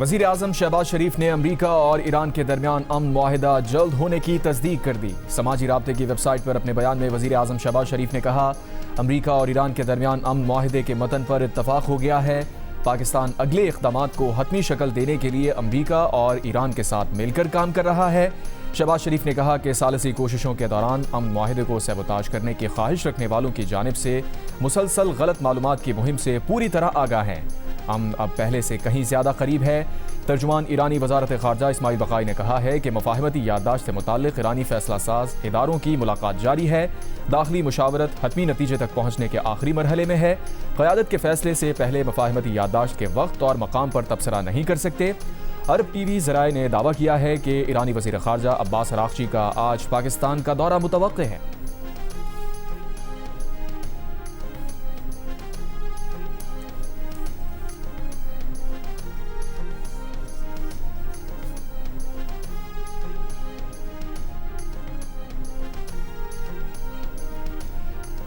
वज़ीर आज़म शहबाज शरीफ ने अमरीका और ईरान के दरमियान अमन मुआहिदा जल्द होने की तस्दीक कर दी। समाजी राब्ते की वेबसाइट पर अपने बयान में वज़ीर आज़म शहबाज शरीफ ने कहा, अमरीका और ईरान के दरमियान अमन मुआहिदे के मतन पर इत्तफाक हो गया है। पाकिस्तान अगले इक़दामात को हतमी शक्ल देने के लिए अमरीका और ईरान के साथ मिलकर काम कर रहा है। शहबाज शरीफ ने कहा कि सालिसी कोशिशों के दौरान अमन मुआहिदे को सबोताज करने की ख्वाहिश रखने वालों की जानिब से मुसलसल गलत मालूमात की मुहिम से पूरी तरह आगाह हैं। अमन अब पहले से कहीं ज़्यादा करीब है। तर्जुमान ईरानी वज़ारत ख़ारजा इस्माइल बक़ाई ने कहा है कि मफ़ाहमती याददाश्त से मुताल्लिक़ ईरानी फ़ैसला साज इदारों की मुलाकात जारी है। दाखिली मुशावरत हतमी नतीजे तक पहुँचने के आखिरी मरहले में है। क़यादत के फ़ैसले से पहले मफ़ाहमती याददाश्त के वक्त और मकाम पर तबसरा नहीं कर सकते। अरब टीवी ज़राए ने दावा किया है कि ईरानी वज़ीर ख़ारजा अब्बास अराग़ची का आज पाकिस्तान का दौरा मुतवक्के है।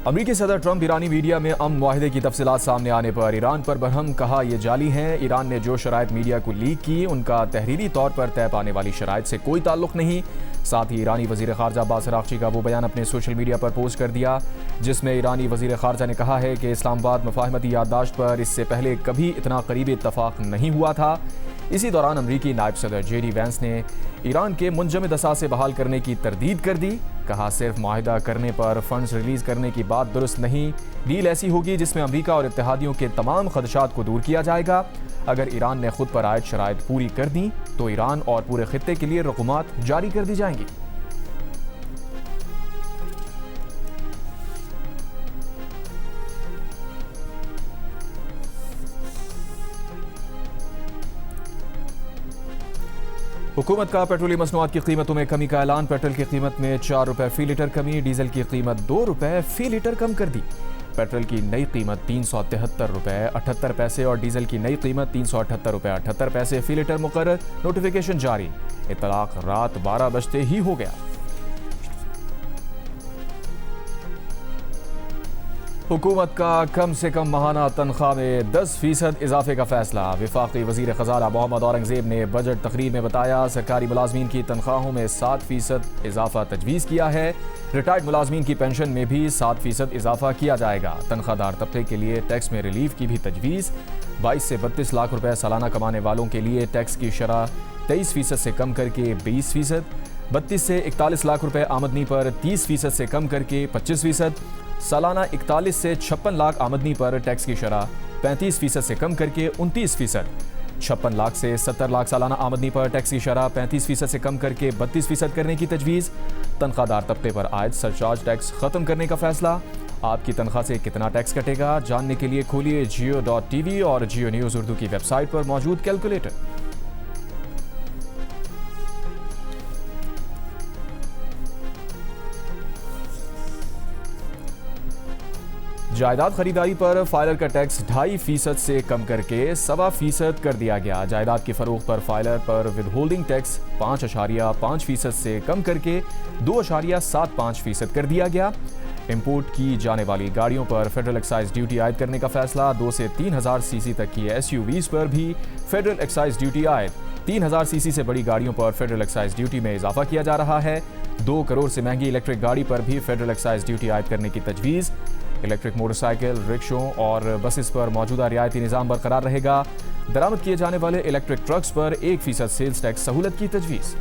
अमरीकी सदर ट्रंप ईरानी मीडिया में अमन मुआहिदे की तफसीलात सामने आने पर ईरान पर बरहम कहा, यह जाली हैं। ईरान ने जो शराइत मीडिया को लीक की उनका तहरीरी तौर पर तय पाने वाली शराइत से कोई ताल्लुक नहीं। साथ ही ईरानी वज़ीर ख़ारजा अब्बास अराग़ची का वो बयान अपने सोशल मीडिया पर पोस्ट कर दिया जिसमें ईरानी वज़ीर ख़ारजा ने कहा है कि इस्लामाबाद मफ़ाहमती याददाश्त पर इससे पहले कभी इतना करीबी इत्तफ़ाक़ नहीं हुआ था। इसी दौरान अमरीकी नायब सदर जेडी वैंस ने ईरान के मुंजमद असासे बहाल करने की तरदीद कर दी। कहा, सिर्फ मुआहिदा करने पर फंड्स रिलीज करने की बात दुरुस्त नहीं। डील ऐसी होगी जिसमें अमरीका और इत्तेहादियों के तमाम खदशात को दूर किया जाएगा। अगर ईरान ने खुद पर आयद शराइत पूरी कर दी तो ईरान और पूरे खित्ते के लिए रक़ूमात जारी कर दी जाएंगी। हुकूमत का पेट्रोलियम मसनूआत की कीमतों में कमी का ऐलान। पेट्रोल की कीमत में 4 रुपए फी लीटर कमी, डीजल की कीमत 2 रुपए फी लीटर कम कर दी। पेट्रोल की नई कीमत 373 रुपए 78 पैसे और डीजल की नई कीमत 378 रुपए 78 पैसे फी लीटर मुकर्रर। नोटिफिकेशन जारी। इतलाक रात 12 बजते ही हो गया। हुकूमत का कम से कम माहाना तनख्वाह में 10% इजाफे का फैसला। वफाकी वज़ीर ख़ज़ाना मोहम्मद औरंगज़ेब ने बजट तकरीर में बताया, सरकारी मुलाजमीन की तनख्वाहों में 7% इजाफा तजवीज़ किया है। रिटायर्ड मुलाजमीन की पेंशन में भी 7% इजाफा किया जाएगा। तनख्वाहदार तबके के लिए टैक्स में रिलीफ की भी तजवीज़। 22 से 32 लाख रुपए सालाना कमाने वालों के लिए टैक्स की शरह 23% से कम करके 20%, 32 से 41 लाख रुपए आमदनी पर 30% से कम करके 25%, सालाना 41 से 56 लाख आमदनी पर टैक्स की शरह 35% से कम करके 29%, 56 लाख से 70 लाख सालाना आमदनी पर टैक्स की शरह 35% से कम करके 32% करने की तजवीज़। तनख्वाहदार तबके पर आयद सरचार्ज टैक्स ख़त्म करने का फैसला। आपकी तनख्वाह से कितना टैक्स कटेगा जानने के लिए खोलिए जियो.tv और जियो न्यूज़ उर्दू की वेबसाइट पर मौजूद कैलकुलेटर। जायदाद खरीदारी पर फाइलर का टैक्स 2.5% से कम करके 1.25% कर दिया गया। जायदाद की फरोख्त पर फाइलर पर विदहोल्डिंग टैक्स 5.5% से कम करके 2.75% कर दिया गया। इंपोर्ट की जाने वाली गाड़ियों पर फेडरल एक्साइज ड्यूटी आयद करने का फैसला। 2 से 3,000 सीसी तक की SUVs पर भी फेडरल एक्साइज ड्यूटी आयद। 3,000 सीसी से बड़ी गाड़ियों पर फेडरल एक्साइज ड्यूटी में इजाफा किया जा रहा है। 2 करोड़ से महंगी इलेक्ट्रिक गाड़ी पर भी फेडरल एक्साइज ड्यूटी आयद करने की तजवीज़। इलेक्ट्रिक मोटरसाइकिल, रिक्शों और बसेस पर मौजूदा रियायती निज़ाम बरकरार रहेगा। दरामद किए जाने वाले इलेक्ट्रिक ट्रक्स पर 1% सेल्स टैक्स सहूलत की तजवीज़।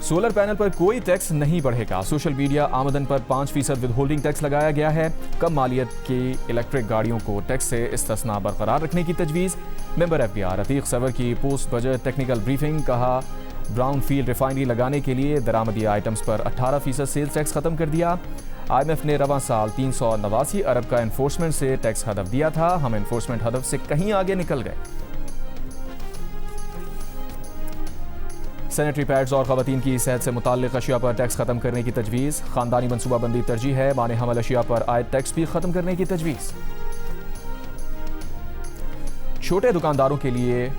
सोलर पैनल पर कोई टैक्स नहीं बढ़ेगा। सोशल मीडिया आमदन पर 5% विदहोल्डिंग टैक्स लगाया गया है। कम मालियत की इलेक्ट्रिक गाड़ियों को टैक्स से इस्तिस्ना बरकरार रखने की तजवीज़। मेंबर FBR अतीक सवर की पोस्ट बजट टेक्निकल ब्रीफिंग। कहा, ब्राउन फील्ड रिफाइनरी लगाने के लिए दरामदी आइटम्स पर 18% सेल्स टैक्स खत्म कर दिया। IMF ने रवां साल 389 अरब का एनफोर्समेंट से टैक्स हदफ दिया था। हम एनफोर्समेंट हदफ से कहीं आगे निकल गए। सैनिटरी पैड्स और खवातीन की सेहत से मुताल्लिक अशिया पर टैक्स खत्म करने की तजवीज़। खानदानी मनसूबाबंदी तरजीह है। माने हमल अशिया पर आयद टैक्स भी खत्म करने की तजवीज़। छोटे दुकानदारों के लिए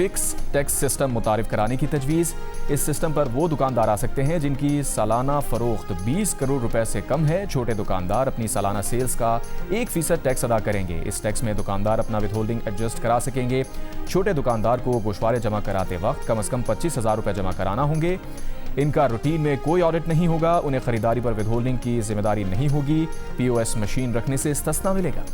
फिक्स टैक्स सिस्टम मुतारिफ कराने की तजवीज़। इस सिस्टम पर वो दुकानदार आ सकते हैं जिनकी सालाना फरोख्त 20 करोड़ रुपए से कम है। छोटे दुकानदार अपनी सालाना सेल्स का 1% टैक्स अदा करेंगे। इस टैक्स में दुकानदार अपना विद होल्डिंग एडजस्ट करा सकेंगे। छोटे दुकानदार को गोशवारे जमा कराते वक्त कम से कम 25,000 रुपए जमा कराना होंगे। इनका रूटीन में कोई ऑडिट नहीं होगा। उन्हें खरीदारी पर विद होल्डिंग की जिम्मेदारी नहीं होगी। POS मशीन रखने से इस्तिस्ना मिलेगा।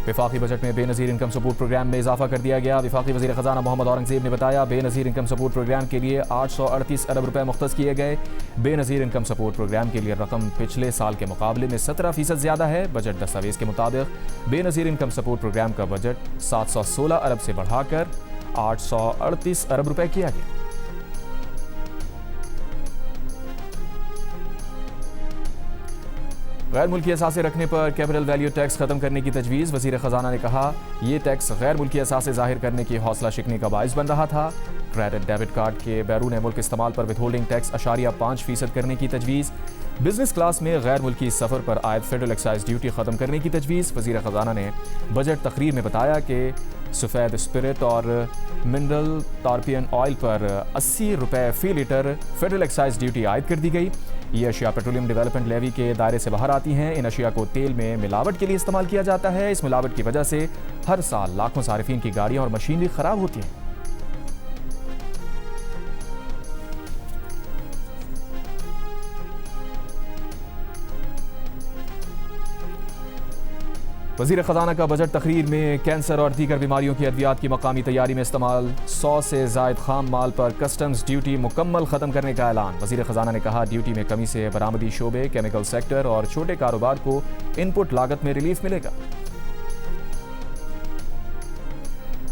वफाकी बजट में बेनज़ीर इनकम सपोर्ट प्रोग्राम में इजाफा कर दिया गया। वफाकी वज़ीर ख़जाना मोहम्मद औरंगज़ेब ने बताया, बेनज़ीर इनकम सपोर्ट प्रोग्राम के लिए 838 अरब रुपए मुख्तस किए गए। बेनज़ीर इनकम सपोर्ट प्रोग्राम के लिए रकम पिछले साल के मुकाबले में 17% ज़्यादा है। बजट दस्तावेज़ के मुताबिक बेनज़ीर इनकम सपोर्ट प्रोग्राम का बजट 716 अरब से बढ़ाकर 838 अरब रुपए किया गया। गैर मुल्की असासे रखने पर कैपिटल वैल्यू टैक्स खत्म करने की तजवीज़। वज़ीर ख़जाना ने कहा, ये टैक्स गैर मुल्की असासे ज़ाहिर करने की हौसला शिकनी का बाइस बन रहा था। क्रेडिट डेबिट कार्ड के बैरून मुल्क इस्तेमाल पर विद होल्डिंग टैक्स 0.5% करने की तजवीज़। बिजनेस क्लास में गैर मुल्की सफ़र पर आयद फेडरल एक्साइज ड्यूटी खत्म करने की तजवीज़। वज़ीर ख़जाना ने बजट तकरीर में बताया कि सफ़ेद स्पिरिट और मिनरल टारपियन ऑयल पर 80 रुपए फ़ी लीटर फेडरल एक्साइज ड्यूटी आयद कर दी गई। ये अशिया पेट्रोलियम डेवलपमेंट लेवी के दायरे से बाहर आती हैं। इन अशिया को तेल में मिलावट के लिए इस्तेमाल किया जाता है। इस मिलावट की वजह से हर साल लाखों सारिफीन की गाड़ियां और मशीनरी खराब होती हैं। वज़ीर ख़जाना का बजट तकरीर में कैंसर और दीगर बीमारियों की अद्वियात की मकामी तैयारी में इस्तेमाल 100 से ज़ायद खाम माल पर कस्टम्स ड्यूटी मुकम्मल ख़त्म करने का ऐलान। वज़ीर ख़जाना ने कहा, ड्यूटी में कमी से बरामदी शोबे, केमिकल सेक्टर और छोटे कारोबार को इनपुट लागत में रिलीफ मिलेगा।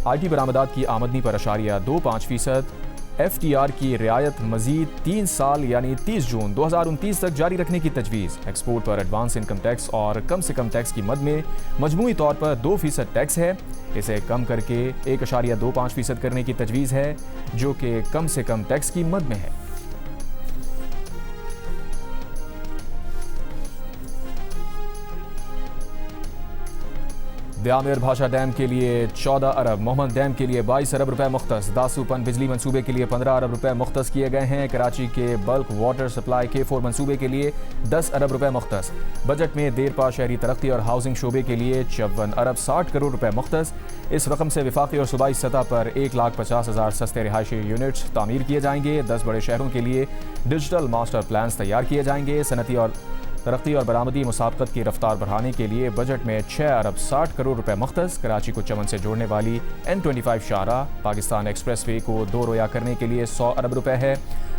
IT बरामदात की आमदनी पर 0.25%। FTR की रियायत मजीद 3 साल यानी 30 जून 2029 तक जारी रखने की तजवीज़। एक्सपोर्ट पर एडवांस इनकम टैक्स और कम से कम टैक्स की मद में मजमूई तौर पर 2% टैक्स है। इसे कम करके 1.25% करने की तजवीज़ है, जो कि कम से कम टैक्स की मद में है। ब्यामेर भाषा डैम के लिए 14 अरब, मोहम्मद डैम के लिए 22 अरब रुपए मुख्तस। दासूपन बिजली मंसूबे के लिए 15 अरब रुपए मुख्तस किए गए हैं। कराची के बल्क वाटर सप्लाई K4 मंसूबे के लिए 10 अरब रुपए मुख्तस। बजट में देरपा शहरी तरक्की और हाउसिंग शोबे के लिए 54 अरब 60 करोड़ रुपए मुख्तस। इस रकम से वफाकी और सूबाई सतह पर 1,50,000 सस्ते रिहायशी यूनिट्स तामीर किए जाएंगे। 10 बड़े शहरों के लिए डिजिटल मास्टर प्लान तैयार किए जाएंगे। सनती और तरक्की और बरामदी मुसाबकत की रफ्तार बढ़ाने के लिए बजट में 6 अरब 60 करोड़ रुपए मुख्तस। कराची को चमन से जोड़ने वाली N25 शाहराह पाकिस्तान एक्सप्रेसवे को 2 रोया करने के लिए 100 अरब रुपए है।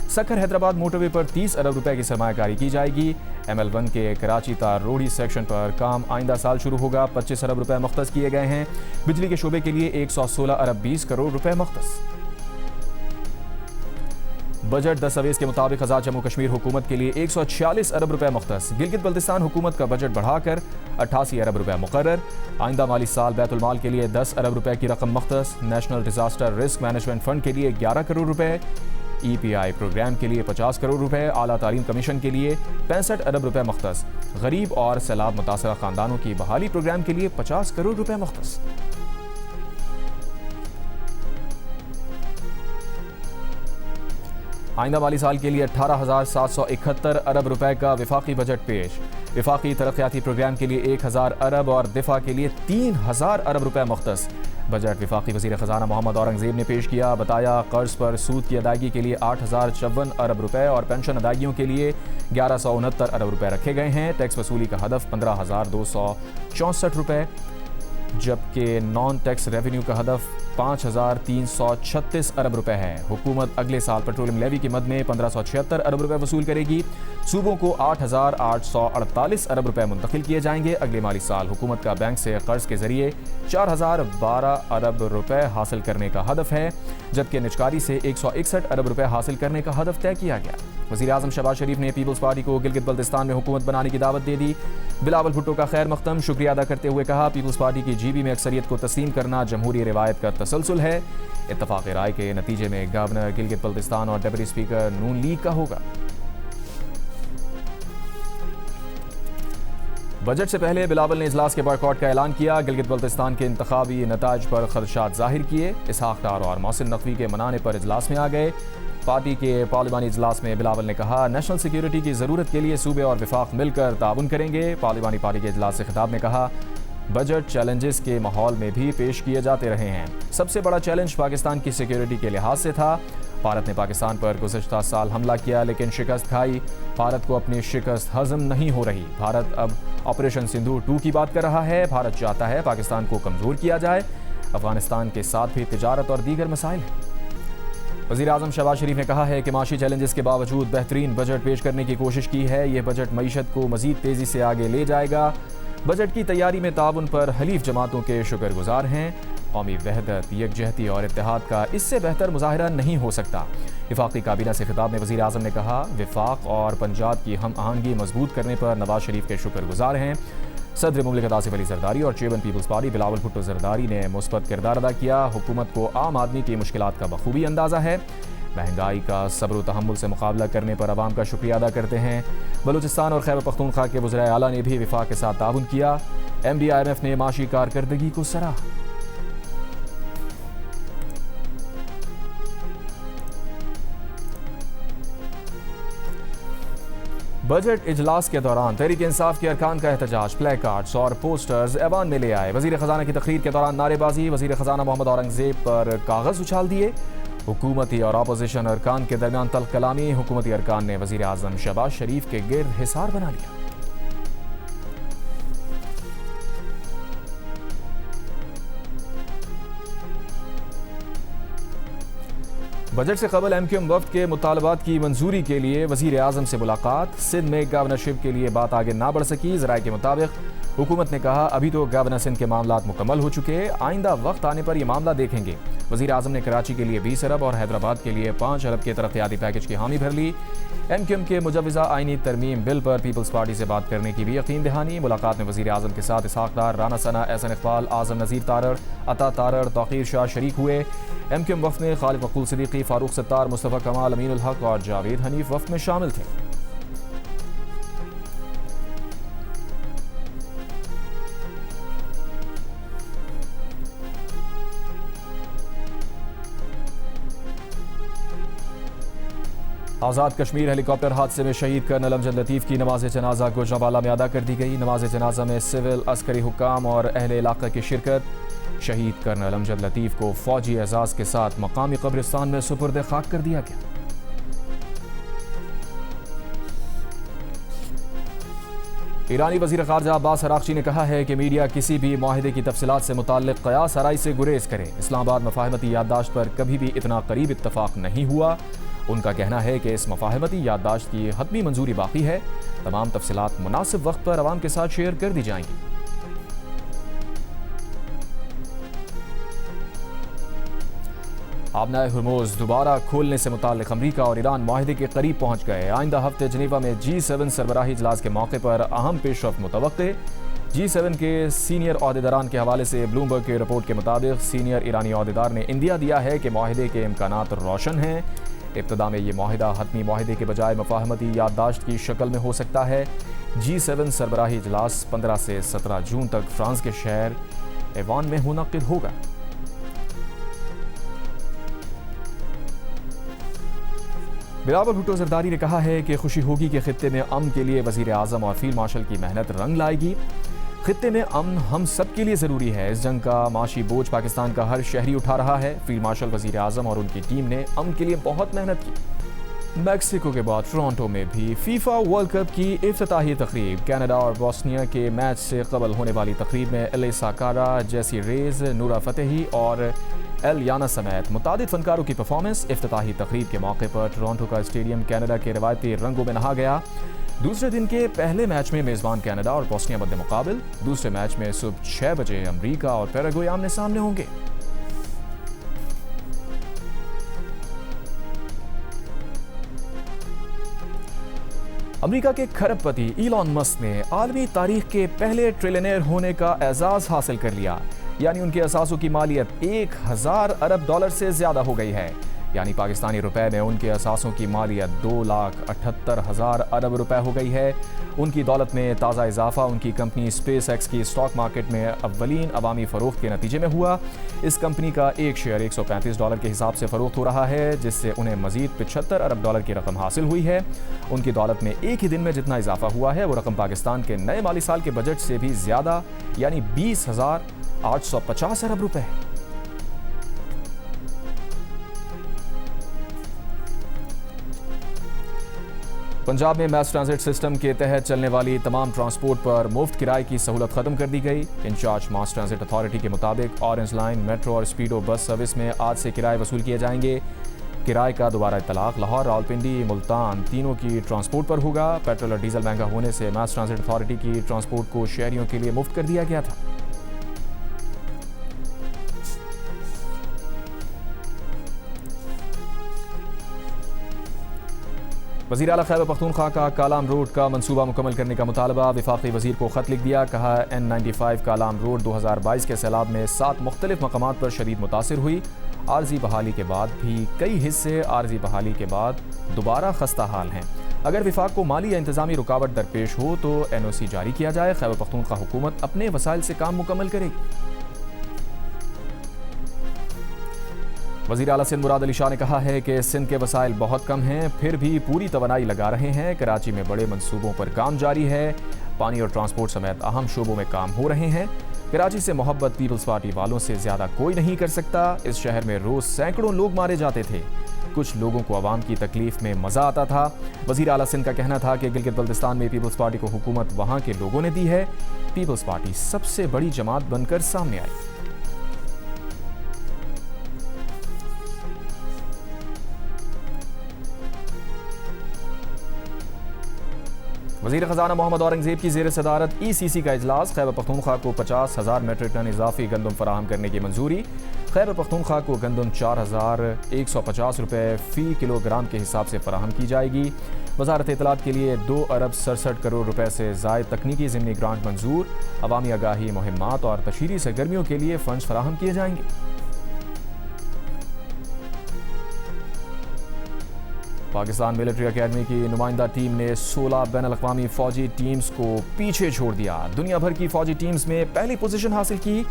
सक्कर हैदराबाद मोटरवे पर 30 अरब रुपए की सरमायाकारी की जाएगी। ML1 के कराची तार रोडी सेक्शन पर काम आइंदा साल शुरू होगा। 25 अरब रुपए मुख्तस किए गए हैं। बिजली के शोबे के लिए 116 अरब 20 करोड़ रुपए मुख्तस। बजट दस्तावेज के मुताबिक आज़ाद जम्मू कश्मीर हुकूमत के लिए 146 अरब रुपए मुख्तस। गिलगित बल्तिस्तान हुकूमत का बजट बढ़ाकर 88 अरब रुपए मुकर्रर। आइंदा माली साल बैतुल माल के लिए 10 अरब रुपए की रकम मुख्तस। National disaster risk management fund के लिए 11 करोड़ रुपए। EPI प्रोग्राम के लिए 50 करोड़ रुपए। आला तालीम कमीशन के लिए 65 अरब रुपए मुख्तस। गरीब और सैलाब मुतासरा खानदानों की बहाली प्रोग्राम के लिए 50 करोड़ रुपए मुख्तस। आइंदा माली साल के लिए 18,771 अरब रुपए का वफाकी बजट पेश। वफाकी तरक्याती प्रोग्राम के लिए 1,000 अरब और दिफा के लिए 3,000 अरब रुपए मुख्तस। बजट वफाकी वज़ीर ख़जाना मोहम्मद औरंगज़ेब ने पेश किया। बताया, कर्ज पर सूद की अदायगी के लिए 8,054 अरब रुपए और पेंशन अदायगियों के लिए 1169 अरब रुपए रखे गए हैं। टैक्स वसूली का हदफ 15,264 रुपए, जबकि नॉन टैक्स रेवेन्यू का हदफ 5,336 अरब रुपए है। हुकूमत अगले साल पेट्रोलियम लेवी की मद में 1,576 अरब रुपए वसूल करेगी। सूबों को 8,848 अरब रुपए मुंतकिल किए जाएंगे। अगले माली साल हुकूमत का बैंक से कर्ज के जरिए 4,012 अरब रुपए हासिल करने का हदफ है, जबकि निजकारी से 161 अरब रुपए हासिल करने का हदफ तय किया गया। वज़ीर आज़म शहबाज शरीफ ने पीपल्स पार्टी को गिलगित बल्तिस्तान में हुकूमत बनाने की दावत दे दी। बिलावल भुट्टो का खैर मकदम शुक्रिया अदा करते हुए कहा, पीपल्स पार्टी की GB में अक्सरियत को तस्लीम करना जमहूरी रिवायत का तसलसल है। इत्तफाक राय के नतीजे में गवर्नर गिलगित बल्तिस्तान और डिप्टी स्पीकर नून लीग का होगा। बजट से पहले बिलावल ने इजलास के बॉयकॉट का ऐलान किया। गिलगित बल्तिस्तान के इंतखाबी नताज पर खदशात जाहिर किए। इसहाक डार और मोहसिन नकवी के मनाने पर इजलास में आ गए। पार्टी के पार्लिमानी इजलास में बिलावल ने कहा, नेशनल सिक्योरिटी की जरूरत के लिए सूबे और विफाक मिलकर ताउन करेंगे। पार्लिमानी पार्टी के इजलास से खिताब में कहा, बजट चैलेंजेस के माहौल में भी पेश किए जाते रहे हैं। सबसे बड़ा चैलेंज पाकिस्तान की सिक्योरिटी के लिहाज से था। भारत ने पाकिस्तान पर गुज़श्ता साल हमला किया लेकिन शिकस्त खाई। भारत को अपनी शिकस्त हजम नहीं हो रही। भारत अब ऑपरेशन सिंदूर 2 की बात कर रहा है। भारत चाहता है पाकिस्तान को कमज़ोर किया जाए। अफगानिस्तान के साथ भी तिजारत और दीगर मसाइल हैं। वज़ीर आज़म शहबाज शरीफ ने कहा है कि माशी चैलेंजेस के बावजूद बेहतरीन बजट पेश करने की कोशिश की है। यह बजट मईशत को मज़ीद तेज़ी से आगे ले जाएगा। बजट की तैयारी में ताउन पर हलीफ जमातों के शुक्रगुजार हैं। कौमी वहदत, यकजहती और इत्तेहाद का इससे बेहतर मुजाहिरा नहीं हो सकता। वफाकी काबीना से खिताब में वज़ीर आज़म ने कहा, वफाक और पंजाब की हम आहंगी मजबूत करने पर नवाज शरीफ के शुक्रगुजार हैं। सदर मुमलिकत आसिफ अली जरदारी और chairman Peoples Party Bilawal Bhutto Zardari ने मुस्बत किरदार अदा किया। हुकूमत को आम आदमी की मुश्किलात का बखूबी अंदाज़ा है। महंगाई का सब्र व तहम्मुल से मुकाबला करने पर आवाम का शुक्रिया अदा करते हैं। बलूचिस्तान और खैबर पख्तूनख्वा के वज़ीर आला ने भी वफाक के साथ ताउन किया। MD-IMF ने माशी कारकर्दगी को सराहा। बजट इजलास के दौरान तहरीक इंसाफ के अरकान का एहतजाज, प्ले कार्ड्स और पोस्टर्स ऐवान में ले आए। वज़ीर ख़जाना की तकरीर के दौरान नारेबाजी। वज़ीर ख़जाना मोहम्मद औरंगज़ेब पर कागज़ उछाल दिए। हुकूमती और अपोजिशन अरकान के दरमियान तल्ख कलामी। हुकूमती अरकान ने वज़ीर आज़म शहबाज शरीफ के गिर्द हिसार बना लिया। बजट से कबल MQM वफ्द के मुतालबात की मंजूरी के लिए वज़ीर आज़म से मुलाकात। सिंध में गवर्नरशिप के लिए बात आगे ना बढ़ सकी। ज़राए के मुताबिक हुकूमत ने कहा, अभी तो गवर्नर सिंध के मामलात मुकम्मल हो चुके, आइंदा वक्त आने पर यह मामला देखेंगे। वज़ीर आज़म ने कराची के लिए 20 अरब और हैदराबाद के लिए 5 अरब के तरक्याती पैकेज की हामी भर ली। MQM के मुजव्वज़ा आईनी तरमीम बिल पर पीपल्स पार्टी से बात करने की भी यकीन दहानी। मुलाकात में वज़ीर आज़म के साथ इसहाक डार, राना सना, एहसन इकबाल, आज़म नज़ीर तारड़, अता तारड़, तौक़ीर शाह शरीक हुए। MQM वफ़द में खालिद मकबूल सिद्दीकी, फारूक सत्तार, मुस्तफ़ा कमाल, अमीनुल हक और जावेद हनीफ वफ़द में शामिल थे। आज़ाद कश्मीर हेलीकॉप्टर हादसे में शहीद कर्नल अमजद लतीफ़ की नमाज जनाजा गुजरांवाला में अदा कर दी गई। नमाज जनाजा में सिविल, अस्करी हुक्काम और अहले इलाका की शिरकत। शहीद कर्नल अमजद लतीफ़ को फौजी एजाज़ के साथ मकामी कब्रिस्तान में सुपुर्द खाक कर दिया गया। ईरानी वज़ीर ख़ारजा अब्बास अराग़ची ने कहा है कि मीडिया किसी भी मुआहिदे की तफसीलात से मुताल्लिक़ क़यास आराई से गुरेज करे। इस्लामाबाद मफ़ाहमती याददाश्त पर कभी भी इतना करीब इत्तफ़ाक़ नहीं हुआ। उनका कहना है कि इस मफ़ाहमती याददाश्त की हतमी मंजूरी बाकी है। तमाम तफसीलात मुनासिब वक्त पर आवाम के साथ शेयर कर दी जाएंगी। आबनाए हुर्मुज़ दोबारा खोलने से मुताल्लिक़ अमरीका और ईरान मुआहिदे के करीब पहुंच गए। आइंदा हफ्ते जनीवा में G7 सरबराही इजलास के मौके पर अहम पेशरफ्त मुतवक्के। G7 के सीनियर अहदेदारान के हवाले से ब्लूमबर्ग की रिपोर्ट के मुताबिक सीनियर ईरानी अहदेदार ने इंदिया दिया है कि मुआहिदे के इम्कानात रोशन हैं। इब्तदा में ये मुआहिदा हतमी मुआहिदे के बजाय मफाहमती याददाश्त की शक्ल में हो सकता है। G7 सरबराही इजलास 15 से 17 जून तक फ्रांस के शहर एवान में मुनक्किद होगा। बिलावल भुट्टो जरदारी ने कहा है कि खुशी होगी कि खित्ते में अमन के लिए वज़ीर आज़म और फील्ड मार्शल की मेहनत रंग लाएगी। खित्ते में अमन हम सब के लिए ज़रूरी है। इस जंग का माशी बोझ पाकिस्तान का हर शहरी उठा रहा है। फील्ड मार्शल वज़ीर आज़म और उनकी टीम ने अमन के लिए बहुत मेहनत की। मैक्सिको के बाद टोरंटो में भी फीफा वर्ल्ड कप की इफ्तिताही तकरीब। कनाडा और बोस्निया के मैच से कबल होने वाली तकरीब में एलिसा कारा, जेसी रेज, नूरा फतेही और एल याना समेत मुतादिद फनकारों की परफॉर्मेंस। इफ्तिताही तकरीब के मौके पर टोरंटो का स्टेडियम कनाडा के रवायती रंगों में नहा गया। दूसरे दिन के पहले मैच में मेज़बान कनाडा और बोस्निया मद्दे मुकाबिल। दूसरे मैच में सुबह 6 बजे अमरीका और पैराग्वे आमने सामने होंगे। अमेरिका के खरबपति इलॉन मस्क ने आलमी तारीख के पहले ट्रिलियनेयर होने का एजाज हासिल कर लिया। यानी उनके असासों की मालियत 1000 अरब डॉलर से ज्यादा हो गई है। यानी पाकिस्तानी रुपए में उनके असासों की मालियत 2,78,000 अरब रुपए हो गई है। उनकी दौलत में ताज़ा इजाफा उनकी कंपनी स्पेस एक्स की स्टॉक मार्केट में अव्वलीन अवामी फ़रोख्त के नतीजे में हुआ। इस कंपनी का एक शेयर $135 के हिसाब से फ़रोख्त हो रहा है, जिससे उन्हें मजीद $75 अरब की रकम हासिल हुई है। उनकी दौलत में एक ही दिन में जितना इजाफा हुआ है वो रकम पाकिस्तान के नए माली साल के बजट से भी ज़्यादा यानी 20,850 अरब रुपए है। पंजाब में मैस ट्रांजिट सिस्टम के तहत चलने वाली तमाम ट्रांसपोर्ट पर मुफ्त किराए की सहूलत खत्म कर दी गई। इंचार्ज मास ट्रांजिट अथॉरिटी के मुताबिक ऑरेंज लाइन, मेट्रो और स्पीडो बस सर्विस में आज से किराए वसूल किए जाएंगे। किराए का दोबारा इतलाक लाहौर, रावलपिंडी, मुल्तान तीनों की ट्रांसपोर्ट पर होगा। पेट्रोल और डीजल महंगा होने से मैस ट्रांजिट अथॉरिटी की ट्रांसपोर्ट को शहरियों के लिए मुफ्त कर दिया गया था। वज़ीर आला खैबर पख्तूनख्वा का कालाम रोड का मंसूबा मुकम्मल करने का मुतालबा। वफाकी वज़ीर को ख़त लिख दिया। कहा N95 कालाम रोड 2022 के सैलाब में 7 मुख्तलिफ मकामात पर शदीद मुतासिर हुई। आर्जी बहाली के बाद भी कई हिस्से आर्जी बहाली के बाद दोबारा खस्ता हाल हैं। अगर विफाक को माली या इंतज़ामी रुकावट दरपेश हो तो NOC जारी किया जाए। खैबर पख्तूनख्वा हुकूमत अपने वसाइल से काम मुकम्मल करेगी। वज़ीर आला सिंध मुराद अली शाह ने कहा है कि सिंध के वसाइल बहुत कम हैं, फिर भी पूरी तवानाई लगा रहे हैं। कराची में बड़े मंसूबों पर काम जारी है। पानी और ट्रांसपोर्ट समेत अहम शोबों में काम हो रहे हैं। कराची से मोहब्बत पीपल्स पार्टी वालों से ज़्यादा कोई नहीं कर सकता। इस शहर में रोज़ सैकड़ों लोग मारे जाते थे। कुछ लोगों को आवाम की तकलीफ में मज़ा आता था। वज़ीर आला सिंध का कहना था कि गिलगित बल्तिस्तान में पीपल्स पार्टी को हुकूमत वहाँ के लोगों ने दी है। पीपल्स पार्टी सबसे बड़ी जमात बनकर सामने आई। वज़ीर ख़जाना मोहम्मद औरंगज़ेब की ज़ेर सदारत ECC का इजलास। खैबर पख्तूनख्वा को 50,000 मेट्रिक टन इजाफी गंदम फराहम करने की मंजूरी। खैबर पख्तूनख्वा को गंदम 4,150 रुपये फ़ी किलोग्राम के हिसाब से फराहम की जाएगी। वज़ारत इत्तलात के लिए 2,67 करोड़ रुपए से ज़ायद तकनीकी ज़िमनी ग्रांट मंजूर। अवामी आगाही मुहिम्मात और तशहीरी सरगर्मियों के लिए फ़ंड्स फराहम किए जाएंगे। पाकिस्तान मिलिट्री अकेडमी की नुमाइंदा टीम ने 16 बैनुल-अक़वामी फ़ौजी टीम्स को पीछे छोड़ दिया। दुनिया भर की फ़ौजी टीम्स में पहली पोजीशन हासिल की।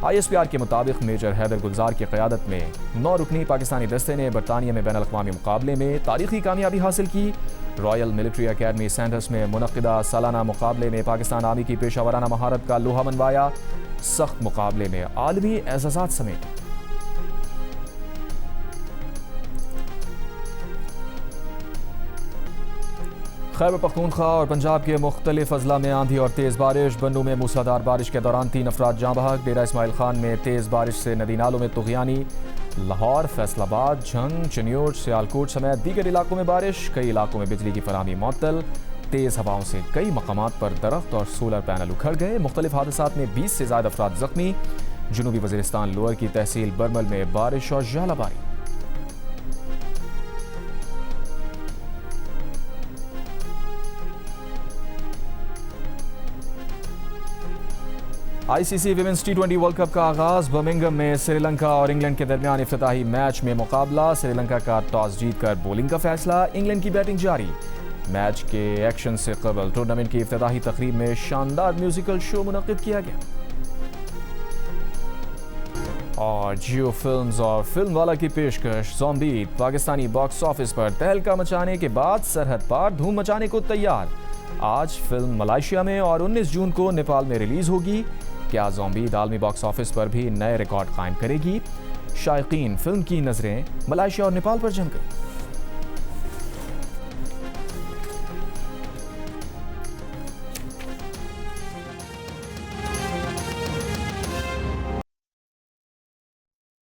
ISPR के मुताबिक मेजर हैदर गुलजार की क़यादत में 9 रुकनी पाकिस्तानी दस्ते ने बरतानिया में बैनुल-अक़वामी मुकाबले में तारीखी कामयाबी हासिल की। रॉयल मिलिट्री अकेडमी सेंटर्स में मुनक़िदा सालाना मुकाबले में पाकिस्तान आर्मी की पेशावराना महारत का लोहा मनवाया। सख्त मुकाबले में आलमी एज़ाज़ात समेटे। खैबर पख्तूनख्वा और पंजाब के मुख्तलिफ अजला में आंधी और तेज़ बारिश। बन्नू में मूसलाधार बारिश के दौरान 3 अफराद जाँ बहक। डेरा इस्माइल खान में तेज़ बारिश से नदी नालों में तुग़यानी। लाहौर, फैसलाबाद, झंग, चनियोट, सियालकोट समेत दीगर इलाकों में बारिश। कई इलाकों में बिजली की फराहमी मुअत्तल। तेज़ हवाओं से कई मकामात पर दरख्त और सोलर पैनल उखड़ गए। मुख्तलिफ हादसात में 20 से ज़्यादा अफराद ज़ख्मी। जनूबी वज़ीरिस्तान लोअर की तहसील बरमल में बारिश और ज़ालाबारी। ICC women's T20 world cup का आगाज। बर्मिंघम में श्रीलंका और इंग्लैंड के दरमियान इफ्तिताही मैच में मुकाबला। श्रीलंका का टॉस जीतकर बॉलिंग का फैसला, इंग्लैंड की बैटिंग जारी। मैच के एक्शन से कबल टूर्नामेंट की इफ्तिताही तकरीब में शानदार म्यूजिकल शो मुनक्किद किया गया। और जियो फिल्म्स और फिल्मवाला की पेशकश ज़ॉम्बी पाकिस्तानी बॉक्स ऑफिस पर तहलका मचाने के बाद सरहद पार धूम मचाने को तैयार। आज फिल्म मलेशिया में और 19 जून को नेपाल में रिलीज होगी। क्या ज़ॉम्बी आलमी बॉक्स ऑफिस पर भी नए रिकॉर्ड कायम करेगी? शायकीन फिल्म की नज़रें मलेशिया और नेपाल पर जम गई।